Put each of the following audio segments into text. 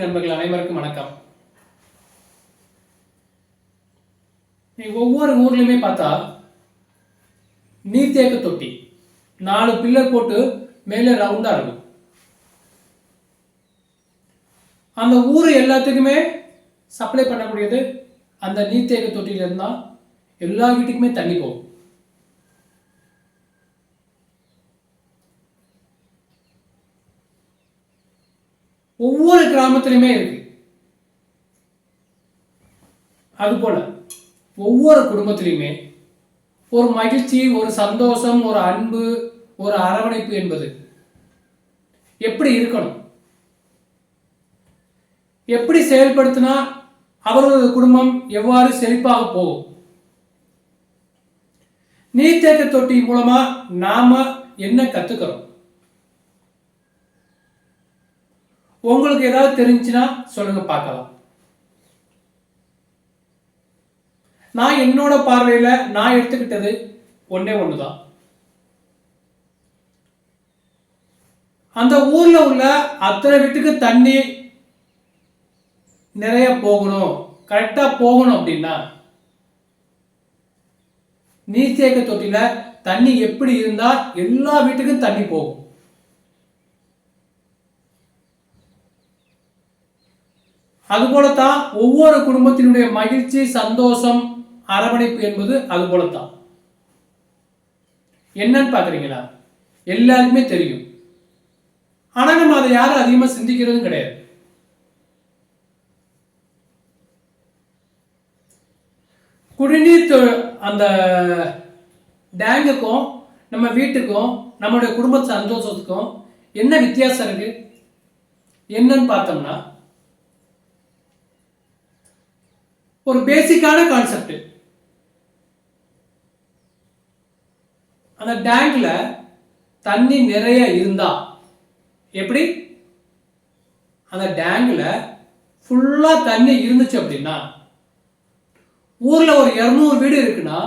நண்பர்கள் அனைவருக்கும் வணக்கம். ஒவ்வொரு ஊர்லயுமே பார்த்தா நீர்த்தேக்க தொட்டி 4 பில்லர் போட்டு மேலே ரவுண்டா இருக்கும். அந்த ஊர் எல்லாத்துக்குமே சப்ளை பண்ணக்கூடியது அந்த நீர்த்தேக்க தொட்டியில இருந்தா எல்லா வீட்டுக்குமே தண்ணி போகும். ஒவ்வொரு கிராமத்திலுமே இருக்கு. அதுபோல ஒவ்வொரு குடும்பத்திலுமே ஒரு மகிழ்ச்சி, ஒரு சந்தோஷம், ஒரு அன்பு, ஒரு அரவணைப்பு என்பது எப்படி இருக்கணும், எப்படி செயல்படுத்தினா அவர்களது குடும்பம் எவ்வாறு செழிப்பாக போகும். நீர்த்தேக்க தொட்டி மூலமா நாம என்ன கத்துக்கிறோம்? உங்களுக்கு ஏதாவது தெரிஞ்சுன்னா சொல்லுங்க பார்க்கலாம். நான் என்னோட பார்வையில நான் எடுத்துக்கிட்டது ஒண்ணுதான். அந்த ஊர்ல உள்ள அத்தனை வீட்டுக்கு தண்ணி நிறைய போகணும், கரெக்டா போகணும் அப்படின்னா நீர்த்தேக்க தொட்டில தண்ணி எப்படி இருந்தா எல்லா வீட்டுக்கும் தண்ணி போகும். அதுபோலத்தான் ஒவ்வொரு குடும்பத்தினுடைய மகிழ்ச்சி, சந்தோஷம், அரவணைப்பு என்பது அதுபோலத்தான். என்னன்னு பாக்குறீங்களா? எல்லாருக்குமே தெரியும். ஆனா நம்ம அதை யாரும் அதிகமா சிந்திக்கிறதும் கிடையாது. குடிநீர் அந்த டேங்குக்கும் நம்ம வீட்டுக்கும் நம்மளுடைய குடும்ப சந்தோஷத்துக்கும் என்ன வித்தியாசம் இருக்கு? என்னன்னு பார்த்தோம்னா ஒரு பேசிக்கான கான்செப்ட். அந்த டேங்க்ல தண்ணி நிறைய இருந்தா எப்படி? அந்த டேங்க்ல ஃபுல்லா தண்ணி இருந்துச்சு அப்படின்னா ஊர்ல ஒரு 200 வீடு இருக்குன்னா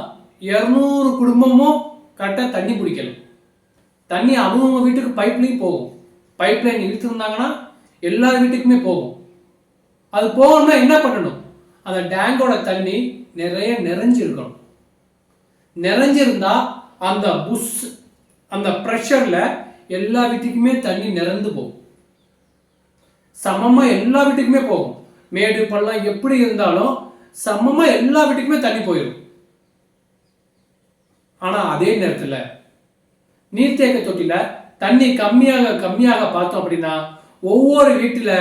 200 குடும்பமும் கரெக்டா தண்ணி பிடிக்கணும். தண்ணி அவங்க வீட்டுக்கு பைப்லையும் போகும். பைப்லைன் இழுத்துருந்தாங்கன்னா எல்லா வீட்டுக்குமே போகும். அது போகணும்னா என்ன பண்ணணும்? அந்த டேங்கோட தண்ணி நிறைய நிறைஞ்சிருக்கணும். நிறைஞ்சிருந்தா அந்த புஷ், அந்த ப்ரெஷர்ல எல்லா வீட்டுக்குமே தண்ணி நிறந்து போகும். சமமா எல்லா வீட்டுக்குமே போகும். மேடு பள்ளம் எப்படி இருந்தாலும் சமமா எல்லா வீட்டுக்குமே தண்ணி போயிடும். ஆனா அதே நேரத்துல நீர்த்தேக்க தொட்டில தண்ணி கம்மியாக பார்த்தோம் அப்படின்னா ஒவ்வொரு வீட்டுல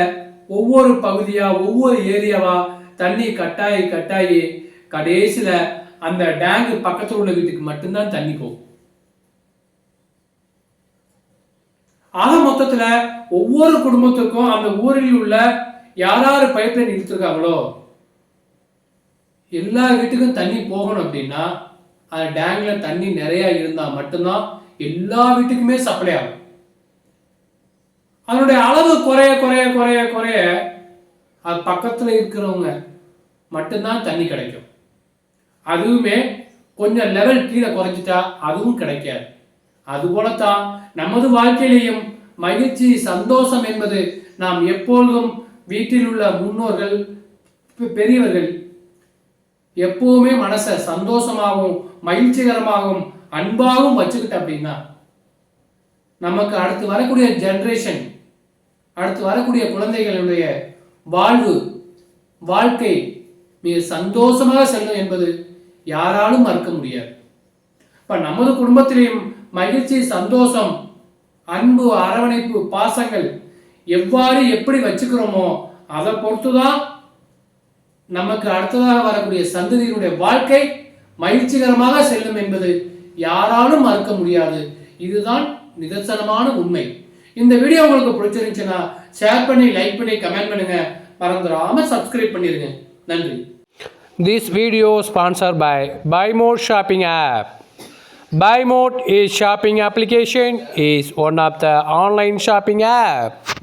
ஒவ்வொரு பகுதியா ஒவ்வொரு ஏரியாவா தண்ணி கட்டாயி கடைசியில அந்த டேங்க் பக்கத்தில் உள்ள வீட்டுக்கு மட்டும்தான் தண்ணி போகும். ஆக மொத்தத்துல ஒவ்வொரு குடும்பத்துக்கும் அந்த ஊரில் உள்ள யாராரு பைப்லைன் இழுத்துருக்காங்களோ எல்லா வீட்டுக்கும் தண்ணி போகணும் அப்படின்னா அந்த டேங்க்ல தண்ணி நிறைய இருந்தா மட்டும்தான் எல்லா வீட்டுக்குமே சப்ளை ஆகும். அதனுடைய அளவு குறைய குறைய குறைய குறைய அது பக்கத்துல இருக்கிறவங்க மட்டும்தான் தண்ணி கிடைக்கும். அதுவுமே கொஞ்சம் லெவல் கீழே குறைஞ்சிட்டா அதுவும் கிடைக்காது. அதுபோலத்தான் நமது வாழ்க்கையிலையும் மகிழ்ச்சி, சந்தோஷம் என்பது நாம் எப்பொழுதும் வீட்டில் உள்ள முன்னோர்கள், பெரியவர்கள் எப்பவுமே மனசை சந்தோஷமாகவும் மகிழ்ச்சிகரமாகவும் அன்பாகவும் வச்சுக்கிட்ட அப்படின்னா நமக்கு அடுத்து வரக்கூடிய ஜெனரேஷன், அடுத்து வரக்கூடிய குழந்தைகளுடைய வாழ்க்கை மிக சந்தோஷமாக செல்லும் என்பது யாராலும் மறுக்க முடியாது. இப்ப நமது குடும்பத்திலையும் மகிழ்ச்சி, சந்தோஷம், அன்பு, அரவணைப்பு, பாசங்கள் எவ்வாறு எப்படி வச்சுக்கிறோமோ அதை பொறுத்துதான் நமக்கு அடுத்ததாக வரக்கூடிய சந்ததியினுடைய வாழ்க்கை மகிழ்ச்சிகரமாக செல்லும் என்பது யாராலும் மறுக்க முடியாது. இதுதான் நிதர்சனமான உண்மை. இந்த வீடியோ உங்களுக்கு பிடிச்சிருந்துச்சுன்னா ஷேர் பண்ணி, லைக் பண்ணி, கமெண்ட் பண்ணுங்க. மறந்துடாம சப்ஸ்கிரைப் பண்ணிருங்க. நன்றி. This video sponsored by BuyMode shopping app. BuyMode is shopping application is one of the online shopping app.